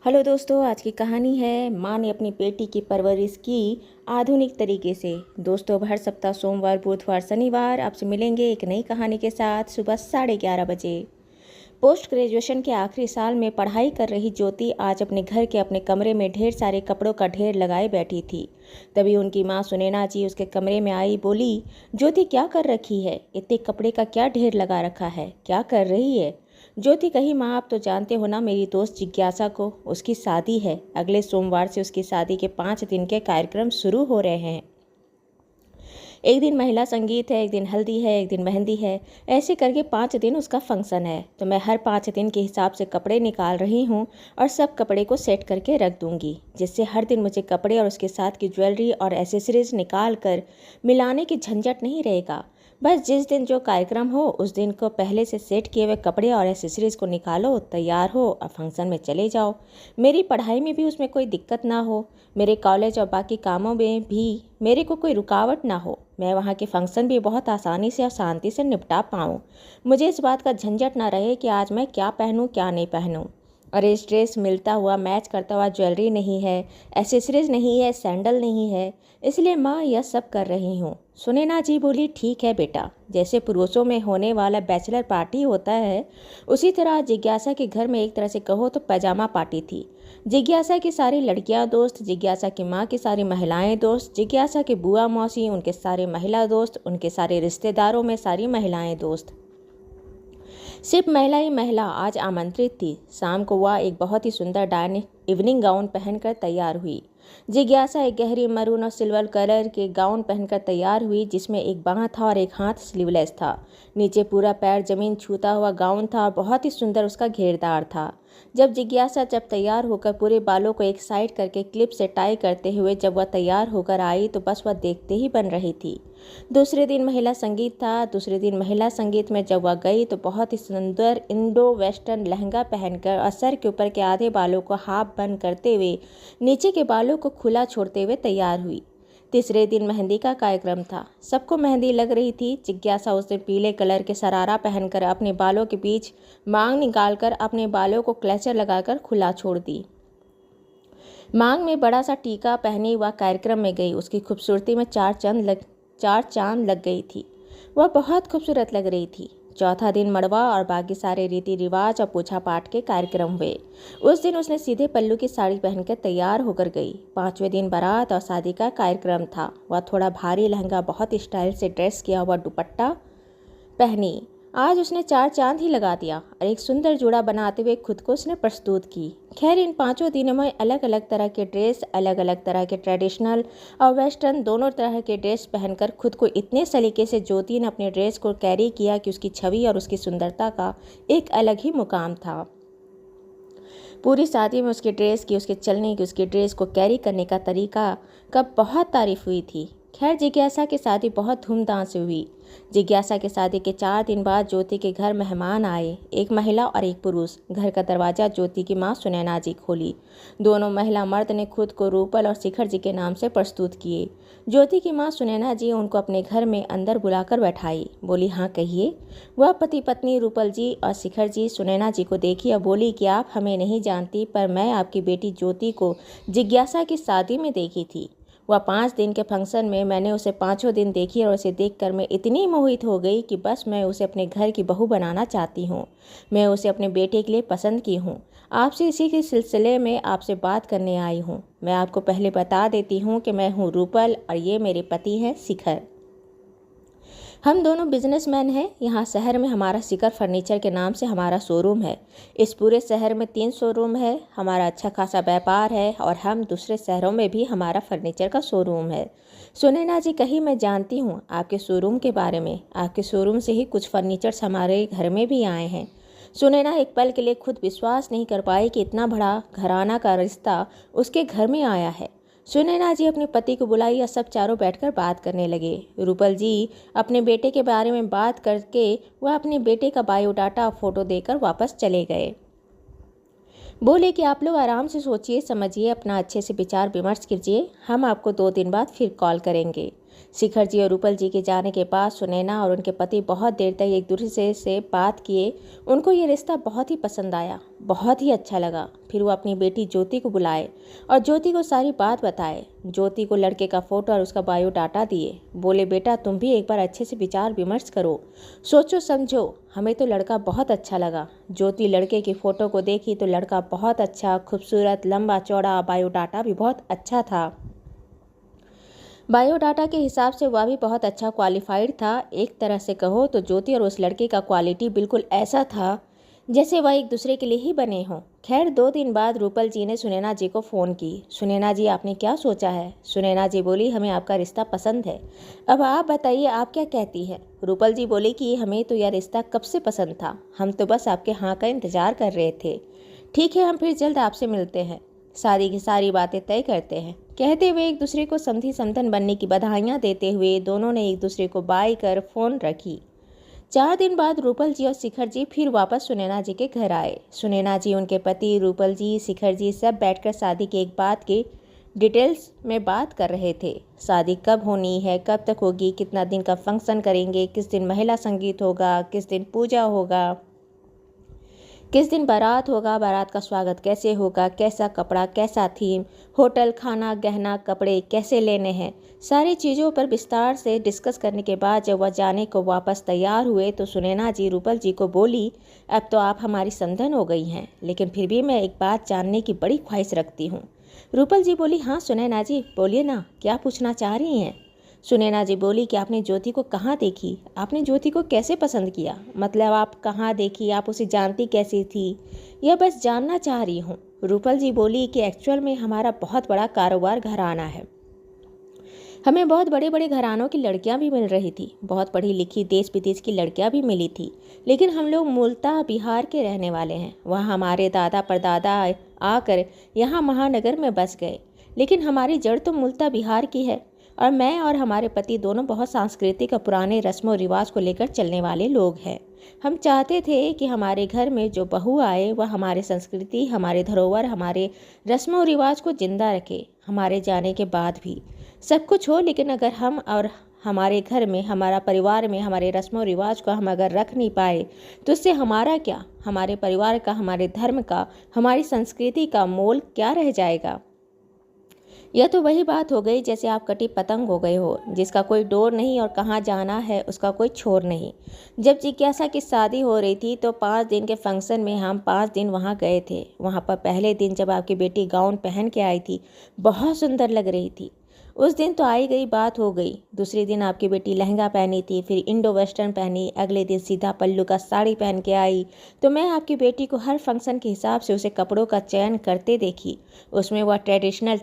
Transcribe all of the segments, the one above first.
Hello दोस्तों, आज की कहानी है माँ ने अपनी बेटी की परवरिश की आधुनिक तरीके से। दोस्तों, अब हर सप्ताह सोमवार, बुधवार, शनिवार आपसे मिलेंगे एक नई कहानी के साथ सुबह 11:30 बजे। पोस्ट ग्रेजुएशन के आखिरी साल में पढ़ाई कर रही ज्योति आज अपने घर के अपने कमरे में ढेर सारे कपड़ों का ढेर लगाए बैठी थी। तभी उनकी माँ सुनैना जी उसके कमरे में आई। बोली, ज्योति क्या कर रखी है? इतने कपड़े का क्या ढेर लगा रखा है? क्या कर रही है? ज्योति कही, माँ आप तो जानते हो ना मेरी दोस्त जिज्ञासा को, उसकी शादी है। अगले सोमवार से उसकी शादी के 5 दिन के कार्यक्रम शुरू हो रहे हैं। एक दिन महिला संगीत है, एक दिन हल्दी है, एक दिन मेहंदी है, ऐसे करके 5 दिन उसका फंक्शन है। तो मैं हर 5 दिन के हिसाब से कपड़े निकाल रही हूँ और सब कपड़े को सेट करके रख दूँगी, जिससे हर दिन मुझे कपड़े और उसके साथ की ज्वेलरी और एसेसरीज निकाल कर मिलाने की झंझट नहीं रहेगा। बस जिस दिन जो कार्यक्रम हो उस दिन को पहले से सेट किए हुए कपड़े और एसेसरीज को निकालो, तैयार हो और फंक्शन में चले जाओ। मेरी पढ़ाई में भी उसमें कोई दिक्कत ना हो, मेरे कॉलेज और बाकी कामों में भी मेरे को कोई रुकावट ना हो। मैं वहाँ के फंक्शन भी बहुत आसानी से और शांति से निपटा पाऊँ। मुझे इस बात का झंझट ना रहे कि आज मैं क्या पहनूँ क्या नहीं पहनूँ। और इस ड्रेस मिलता हुआ मैच करता हुआ ज्वेलरी नहीं है, एसेसरीज नहीं है, सैंडल नहीं है, इसलिए माँ यह सब कर रही हूँ। सुनैना जी बोली, ठीक है बेटा, जैसे पुरुषों में होने वाला बैचलर पार्टी होता है उसी तरह जिज्ञासा के घर में एक तरह से कहो तो पैजामा पार्टी थी। जिज्ञासा की सारी लड़कियां दोस्त, जिज्ञासा की माँ की सारी महिलाएं दोस्त, जिज्ञासा के बुआ मौसी उनके सारे महिला दोस्त, उनके सारे रिश्तेदारों में सारी महिलाएं दोस्त। सिर्फ महिला ही महिला आज आमंत्रित थी। शाम को वह एक बहुत ही सुंदर डाइनिंग इवनिंग गाउन पहनकर तैयार हुई। जिज्ञासा एक गहरी मरून और सिल्वर कलर के गाउन पहनकर तैयार हुई, जिसमें एक बाँह था और एक हाथ स्लीवलेस था। नीचे पूरा पैर जमीन छूता हुआ गाउन था और बहुत ही सुंदर उसका घेरदार था। जब तैयार होकर पूरे बालों को एक साइड करके क्लिप से टाई करते हुए जब वह तैयार होकर आई तो बस वह देखते ही बन रही थी। दूसरे दिन महिला संगीत था। दूसरे दिन महिला संगीत में जब वह गई तो बहुत ही सुंदर इंडो वेस्टर्न लहंगा पहनकर और सर के ऊपर के आधे बालों को हाफ बंद करते हुए नीचे के बालों को खुला छोड़ते हुए तैयार हुई। तीसरे दिन मेहंदी का कार्यक्रम था। सबको मेहंदी लग रही थी। जिज्ञासा उस दिन पीले कलर के शरारा पहनकर अपने बालों के बीच मांग निकालकर अपने बालों को क्लचर लगाकर खुला छोड़ दी। मांग में बड़ा सा टीका पहने वह कार्यक्रम में गई। उसकी खूबसूरती में चार चांद लग गई थी। वह बहुत खूबसूरत लग रही थी। चौथा दिन मड़वा और बाकी सारे रीति रिवाज और पूछा पाठ के कार्यक्रम हुए। उस दिन उसने सीधे पल्लू की साड़ी पहनकर तैयार होकर गई। 5वें दिन बारात और शादी का कार्यक्रम था। वह थोड़ा भारी लहंगा, बहुत स्टाइल से ड्रेस किया हुआ दुपट्टा पहनी। आज उसने 4 चांद ही लगा दिया और एक सुंदर जोड़ा बनाते हुए खुद को उसने प्रस्तुत की। खैर, इन 5 दिनों में अलग अलग तरह के ड्रेस, अलग अलग तरह के ट्रेडिशनल और वेस्टर्न दोनों तरह के ड्रेस पहनकर खुद को इतने सलीके से ज्योति ने अपने ड्रेस को कैरी किया कि उसकी छवि और उसकी सुंदरता का एक अलग ही मुकाम था। पूरी शादी में उसके ड्रेस की, उसके चलने की, उसके ड्रेस को कैरी करने का तरीका का बहुत तारीफ हुई थी। खैर, जिज्ञासा की शादी बहुत धूमधाम से हुई। जिज्ञासा की शादी के 4 दिन बाद ज्योति के घर मेहमान आए, एक महिला और एक पुरुष। घर का दरवाज़ा ज्योति की माँ सुनैना जी खोली। दोनों महिला मर्द ने खुद को रूपल और शिखर जी के नाम से प्रस्तुत किए। ज्योति की माँ सुनैना जी उनको अपने घर में अंदर बुलाकर बैठाई। बोली, हाँ कहिए। वह पति पत्नी रूपल जी और शिखर जी सुनैना जी को देखी और बोली कि आप हमें नहीं जानती, पर मैं आपकी बेटी ज्योति को जिज्ञासा की शादी में देखी थी। वह 5 दिन के फंक्शन में मैंने उसे 5 दिन देखी और उसे देखकर मैं इतनी मोहित हो गई कि बस मैं उसे अपने घर की बहू बनाना चाहती हूँ। मैं उसे अपने बेटे के लिए पसंद की हूँ। आपसे इसी के सिलसिले में आपसे बात करने आई हूँ। मैं आपको पहले बता देती हूँ कि मैं हूँ रूपल और ये मेरे पति हैं शिखर। हम दोनों बिजनेसमैन हैं। यहाँ शहर में हमारा शिखर फर्नीचर के नाम से हमारा शोरूम है। इस पूरे शहर में 3 शोरूम है। हमारा अच्छा खासा व्यापार है और हम दूसरे शहरों में भी हमारा फर्नीचर का शोरूम है। सुनैना जी कही, मैं जानती हूँ आपके शोरूम के बारे में। आपके शोरूम से ही कुछ फर्नीचर्स हमारे घर में भी आए हैं। सुनैना एक पल के लिए खुद विश्वास नहीं कर पाई कि इतना बड़ा घराना का रिश्ता उसके घर में आया है। सुनैना जी अपने पति को बुलाई और सब चारों बैठकर बात करने लगे। रूपल जी अपने बेटे के बारे में बात करके वह अपने बेटे का बायोडाटा और फोटो देकर वापस चले गए। बोले कि आप लोग आराम से सोचिए समझिए, अपना अच्छे से विचार विमर्श कीजिए। हम आपको 2 दिन बाद फिर कॉल करेंगे। शिखर जी और रूपल जी के जाने के बाद सुनैना और उनके पति बहुत देर तक एक दूसरे से बात किए। उनको ये रिश्ता बहुत ही पसंद आया, बहुत ही अच्छा लगा। फिर वो अपनी बेटी ज्योति को बुलाए और ज्योति को सारी बात बताए। ज्योति को लड़के का फोटो और उसका बायोडाटा दिए। बोले, बेटा तुम भी एक बार अच्छे से विचार विमर्श करो, सोचो समझो, हमें तो लड़का बहुत अच्छा लगा। ज्योति लड़के की फ़ोटो को देखी तो लड़का बहुत अच्छा, खूबसूरत, लंबा चौड़ा, बायोडाटा भी बहुत अच्छा था। बायोडाटा के हिसाब से वह भी बहुत अच्छा क्वालिफाइड था। एक तरह से कहो तो ज्योति और उस लड़के का क्वालिटी बिल्कुल ऐसा था जैसे वह एक दूसरे के लिए ही बने हों। खैर 2 दिन बाद रूपल जी ने सुनैना जी को फ़ोन की। सुनैना जी, आपने क्या सोचा है? सुनैना जी बोली, हमें आपका रिश्ता पसंद है। अब आप बताइए, आप क्या कहती हैं? रूपल जी बोली कि हमें तो यह रिश्ता कब से पसंद था, हम तो बस आपके हाँ का इंतज़ार कर रहे थे। ठीक है, हम फिर जल्द आपसे मिलते हैं, शादी की सारी बातें तय करते हैं। कहते हुए एक दूसरे को समधी समधन बनने की बधाइयाँ देते हुए दोनों ने एक दूसरे को बाय कर फ़ोन रखी। 4 दिन बाद रूपल जी और शिखर जी फिर वापस सुनैना जी के घर आए। सुनैना जी, उनके पति, रूपल जी, शिखर जी सब बैठकर शादी के एक बात की डिटेल्स में बात कर रहे थे। शादी कब होनी है, कब तक होगी, कितना दिन का फंक्शन करेंगे, किस दिन महिला संगीत होगा, किस दिन पूजा होगा, किस दिन बारात होगा, बारात का स्वागत कैसे होगा, कैसा कपड़ा, कैसा थीम, होटल, खाना, गहना, कपड़े कैसे लेने हैं। सारी चीज़ों पर विस्तार से डिस्कस करने के बाद जब वह जाने को वापस तैयार हुए तो सुनैना जी रूपल जी को बोली, अब तो आप हमारी समधन हो गई हैं, लेकिन फिर भी मैं एक बात जानने की बड़ी ख्वाहिश रखती हूँ। रूपल जी बोली, हाँ सुनैना जी बोलिए ना, क्या पूछना चाह रही हैं? सुनैना जी बोली कि आपने ज्योति को कहाँ देखी, आपने ज्योति को कैसे पसंद किया, मतलब आप कहाँ देखी, आप उसे जानती कैसी थी, यह बस जानना चाह रही हूँ। रूपल जी बोली कि एक्चुअल में हमारा बहुत बड़ा कारोबार घराना है, हमें बहुत बड़े बड़े घरानों की लड़कियां भी मिल रही थी, बहुत पढ़ी लिखी देश विदेश की लड़कियां भी मिली थी, लेकिन हम लोग मूलतः बिहार के रहने वाले हैं। वहाँ हमारे दादा परदादा आकर यहाँ महानगर में बस गए, लेकिन हमारी जड़ तो मूलतः बिहार की है और मैं और हमारे पति दोनों बहुत सांस्कृतिक और पुराने रस्म और रिवाज को लेकर चलने वाले लोग हैं। हम चाहते थे कि हमारे घर में जो बहू आए वह हमारे संस्कृति, हमारे धरोहर, हमारे रस्म और रिवाज को जिंदा रखे। हमारे जाने के बाद भी सब कुछ हो, लेकिन अगर हम और हमारे घर में, हमारा परिवार में हमारे रस्म और रिवाज को हम अगर रख नहीं पाए तो इससे हमारा क्या, हमारे परिवार का, हमारे धर्म का, हमारी संस्कृति का मोल क्या रह जाएगा। यह तो वही बात हो गई जैसे आप कटी पतंग हो गए हो, जिसका कोई डोर नहीं और कहाँ जाना है उसका कोई छोर नहीं। जब जिज्ञासा की शादी हो रही थी तो 5 दिन के फंक्शन में हम 5 दिन वहाँ गए थे। वहाँ पर पहले दिन जब आपकी बेटी गाउन पहन के आई थी, बहुत सुंदर लग रही थी। उस दिन तो आई गई बात हो गई। दूसरे दिन आपकी बेटी लहंगा पहनी थी, फिर इंडो वेस्टर्न पहनी, अगले दिन सीधा पल्लू का साड़ी पहन के आई। तो मैं आपकी बेटी को हर फंक्शन के हिसाब से उसे कपड़ों का चयन करते देखी। उसमें वह ट्रेडिशनल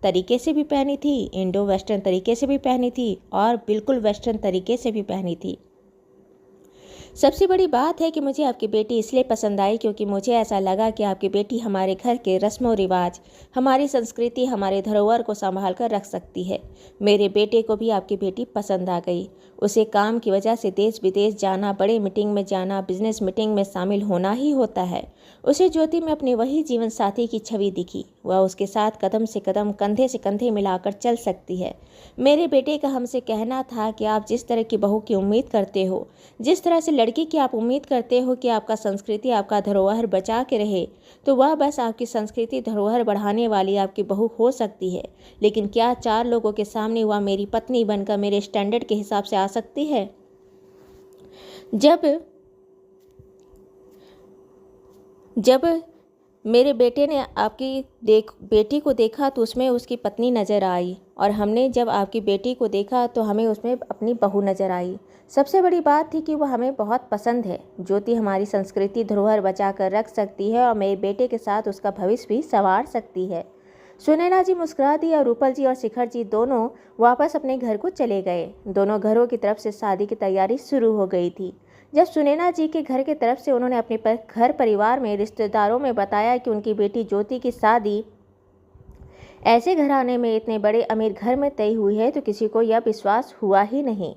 तरीके से भी पहनी थी, इंडो वेस्टर्न तरीके से भी पहनी थी और बिल्कुल वेस्टर्न तरीके से भी पहनी थी। सबसे बड़ी बात है कि मुझे आपकी बेटी इसलिए पसंद आई क्योंकि मुझे ऐसा लगा कि आपकी बेटी हमारे घर के रस्म और रिवाज, हमारी संस्कृति, हमारे धरोहर को संभाल कर रख सकती है। मेरे बेटे को भी आपकी बेटी पसंद आ गई। उसे काम की वजह से देश विदेश जाना, बड़े मीटिंग में जाना, बिजनेस मीटिंग में शामिल होना ही होता है। उसे ज्योति में अपने वही जीवन साथी की छवि दिखी। वह उसके साथ कदम से कदम, कंधे से कंधे मिलाकर चल सकती है। मेरे बेटे का हमसे कहना था कि आप जिस तरह की बहू की उम्मीद करते हो, जिस तरह से लड़की की आप उम्मीद करते हो कि आपका संस्कृति, आपका धरोहर बचा के रहे, तो वह बस आपकी संस्कृति धरोहर बढ़ाने वाली आपकी बहू हो सकती है। लेकिन क्या 4 लोगों के सामने वह मेरी पत्नी बनकर मेरे स्टैंडर्ड के हिसाब से आ सकती है? जब मेरे बेटे ने आपकी बेटी को देखा तो उसमें उसकी पत्नी नज़र आई और हमने जब आपकी बेटी को देखा तो हमें उसमें अपनी बहू नज़र आई। सबसे बड़ी बात थी कि वह हमें बहुत पसंद है। ज्योति हमारी संस्कृति धरोहर बचा कर रख सकती है और मेरे बेटे के साथ उसका भविष्य भी संवार सकती है। सुनैना जी मुस्कुरा दी और रूपल जी और शिखर जी दोनों वापस अपने घर को चले गए। दोनों घरों की तरफ से शादी की तैयारी शुरू हो गई थी। जब सुनैना जी के घर की तरफ से उन्होंने अपने घर परिवार में, रिश्तेदारों में बताया कि उनकी बेटी ज्योति की शादी ऐसे घराने में, इतने बड़े अमीर घर में तय हुई है, तो किसी को यह विश्वास हुआ ही नहीं।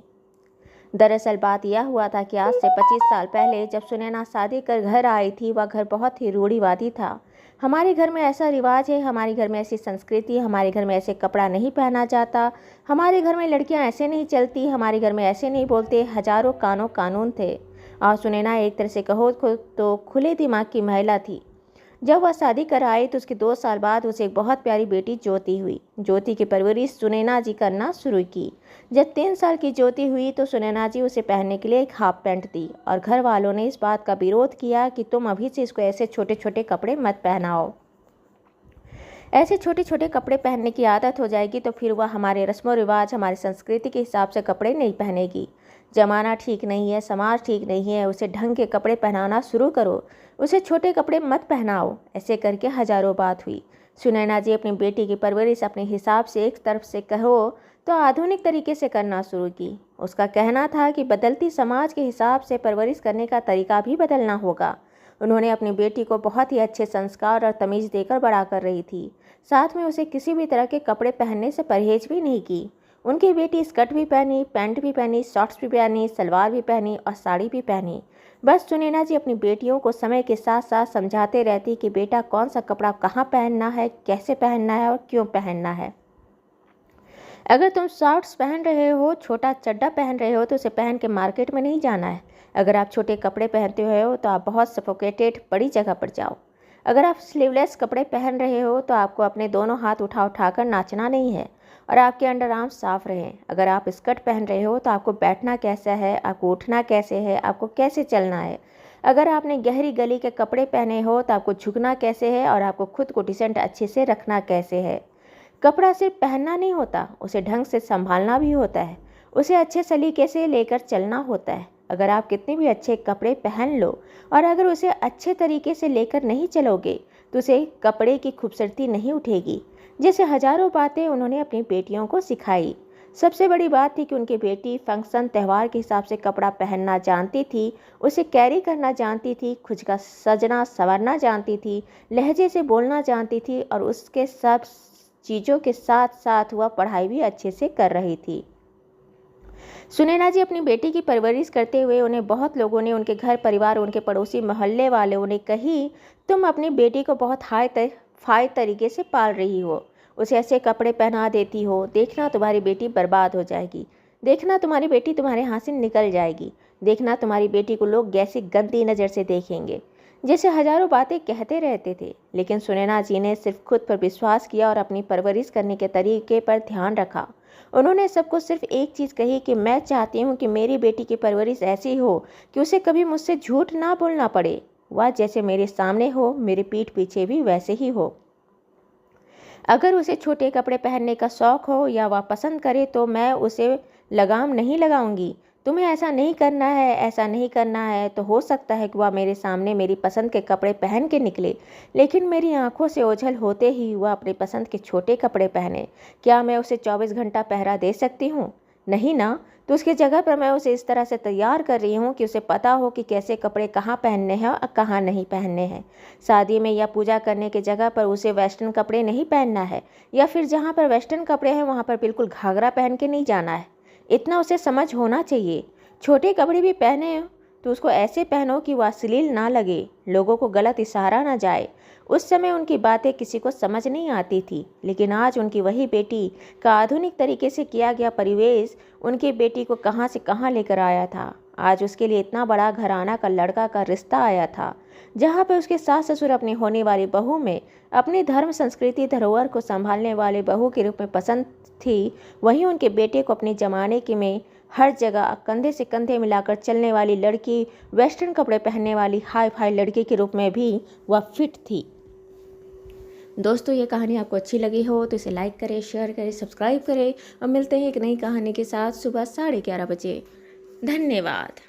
दरअसल बात यह हुआ था कि आज से 25 साल पहले जब सुनैना शादी कर घर आई थी, वह घर बहुत ही रूढ़िवादी था। हमारे घर में ऐसा रिवाज है, हमारे घर में ऐसी संस्कृति, हमारे घर में ऐसे कपड़ा नहीं पहना जाता, हमारे घर में लड़कियां ऐसे नहीं चलती, हमारे घर में ऐसे नहीं बोलते। हजारों कानून थे। और सुनैना एक तरह से कहो तो खुले दिमाग की महिला थी। जब वह शादी कर आई तो उसके 2 साल बाद उसे एक बहुत प्यारी बेटी ज्योति हुई। ज्योति की परवरिश सुनैना जी करना शुरू की। जब 3 साल की ज्योति हुई तो सुनैना जी उसे पहनने के लिए एक हाफ पैंट दी और घर वालों ने इस बात का विरोध किया कि तुम अभी से इसको ऐसे छोटे छोटे कपड़े मत पहनाओ। ऐसे छोटे छोटे कपड़े पहनने की आदत हो जाएगी तो फिर वह हमारे रस्मों रिवाज, हमारी संस्कृति के हिसाब से कपड़े नहीं पहनेगी। जमाना ठीक नहीं है, समाज ठीक नहीं है, उसे ढंग के कपड़े पहनाना शुरू करो, उसे छोटे कपड़े मत पहनाओ। ऐसे करके हजारों बात हुई। सुनैना जी अपनी बेटी की परवरिश अपने हिसाब से एक तरफ से कहो तो आधुनिक तरीके से करना शुरू की। उसका कहना था कि बदलती समाज के हिसाब से परवरिश करने का तरीका भी बदलना होगा। उन्होंने अपनी बेटी को बहुत ही अच्छे संस्कार और तमीज़ देकर बड़ा कर रही थी। साथ में उसे किसी भी तरह के कपड़े पहनने से परहेज भी नहीं की। उनकी बेटी स्कर्ट भी पहनी, पैंट भी पहनी, शॉर्ट्स भी पहनी, सलवार भी पहनी और साड़ी भी पहनी। बस सुनैना जी अपनी बेटियों को समय के साथ साथ समझाते रहती कि बेटा कौन सा कपड़ा कहाँ पहनना है, कैसे पहनना है और क्यों पहनना है। अगर तुम शॉर्ट्स पहन रहे हो, छोटा चड्डा पहन रहे हो तो उसे पहन के मार्केट में नहीं जाना है। अगर आप छोटे कपड़े पहनते हो तो आप बहुत सफोकेटेड बड़ी जगह पर जाओ। अगर आप स्लीवलेस कपड़े पहन रहे हो तो आपको अपने दोनों हाथ उठाकर नाचना नहीं है और आपके अंडर आर्म साफ रहें। अगर आप स्कर्ट पहन रहे हो तो आपको बैठना कैसा है, आपको उठना कैसे है, आपको कैसे चलना है। अगर आपने गहरी गली के कपड़े पहने हो तो आपको झुकना कैसे है और आपको खुद को डिसेंट अच्छे से रखना कैसे है। कपड़ा सिर्फ पहनना नहीं होता, उसे ढंग से संभालना भी होता है, उसे अच्छे सलीके से लेकर चलना होता है। अगर आप कितने भी अच्छे कपड़े पहन लो और अगर उसे अच्छे तरीके से लेकर नहीं चलोगे तो उसे कपड़े की खूबसूरती नहीं उठेगी। जैसे हजारों बातें उन्होंने अपनी बेटियों को सिखाई। सबसे बड़ी बात थी कि उनकी बेटी फंक्शन त्यौहार के हिसाब से कपड़ा पहनना जानती थी, उसे कैरी करना जानती थी, खुद का सजना संवरना जानती थी, लहजे से बोलना जानती थी और उसके सब चीज़ों के साथ साथ वह पढ़ाई भी अच्छे से कर रही थी। सुनैना जी अपनी बेटी की परवरिश करते हुए उन्हें बहुत लोगों ने, उनके घर परिवार, उनके पड़ोसी मोहल्ले वालों ने कही, तुम अपनी बेटी को बहुत फाय तरीके से पाल रही हो, उसे ऐसे कपड़े पहना देती हो, देखना तुम्हारी बेटी बर्बाद हो जाएगी, देखना तुम्हारी बेटी तुम्हारे हाथ से निकल जाएगी, देखना तुम्हारी बेटी को लोग कैसी गंदी नज़र से देखेंगे। जैसे हजारों बातें कहते रहते थे, लेकिन सुनैना जी ने सिर्फ खुद पर विश्वास किया और अपनी परवरिश करने के तरीके पर ध्यान रखा। उन्होंने सबको सिर्फ एक चीज़ कही कि मैं चाहती हूँ कि मेरी बेटी की परवरिश ऐसी हो कि उसे कभी मुझसे झूठ ना बोलना पड़े। वह जैसे मेरे सामने हो, मेरी पीठ पीछे भी वैसे ही हो। अगर उसे छोटे कपड़े पहनने का शौक़ हो या वह पसंद करे तो मैं उसे लगाम नहीं लगाऊंगी। तुम्हें ऐसा नहीं करना है, ऐसा नहीं करना है, तो हो सकता है कि वह मेरे सामने मेरी पसंद के कपड़े पहन के निकले, लेकिन मेरी आंखों से ओझल होते ही वह अपनी पसंद के छोटे कपड़े पहने। क्या मैं उसे 24 घंटा पहरा दे सकती हूँ? नहीं ना। तो उसकी जगह पर मैं उसे इस तरह से तैयार कर रही हूँ कि उसे पता हो कि कैसे कपड़े कहाँ पहनने हैं और कहाँ नहीं पहनने हैं। शादी में या पूजा करने की जगह पर उसे वेस्टर्न कपड़े नहीं पहनना है, या फिर जहाँ पर वेस्टर्न कपड़े हैं वहाँ पर बिल्कुल घाघरा पहन के नहीं जाना है। इतना उसे समझ होना चाहिए। छोटे कपड़े भी पहने तो उसको ऐसे पहनो कि वह अश्लील ना लगे, लोगों को गलत इशारा ना जाए। उस समय उनकी बातें किसी को समझ नहीं आती थी, लेकिन आज उनकी वही बेटी का आधुनिक तरीके से किया गया परिवेश उनकी बेटी को कहाँ से कहाँ लेकर आया था। आज उसके लिए इतना बड़ा घराना का लड़का का रिश्ता आया था, जहाँ पर उसके सास ससुर अपनी होने वाली बहू में अपनी धर्म संस्कृति धरोहर को संभालने वाले बहू के रूप में पसंद थी। वहीं उनके बेटे को अपने ज़माने के में हर जगह कंधे से कंधे मिलाकर चलने वाली लड़की, वेस्टर्न कपड़े पहनने वाली हाई फाई लड़की के रूप में भी वह फिट थी। दोस्तों, ये कहानी आपको अच्छी लगी हो तो इसे लाइक करें, शेयर करें, सब्सक्राइब करें और मिलते हैं एक नई कहानी के साथ सुबह 11:30 बजे। धन्यवाद।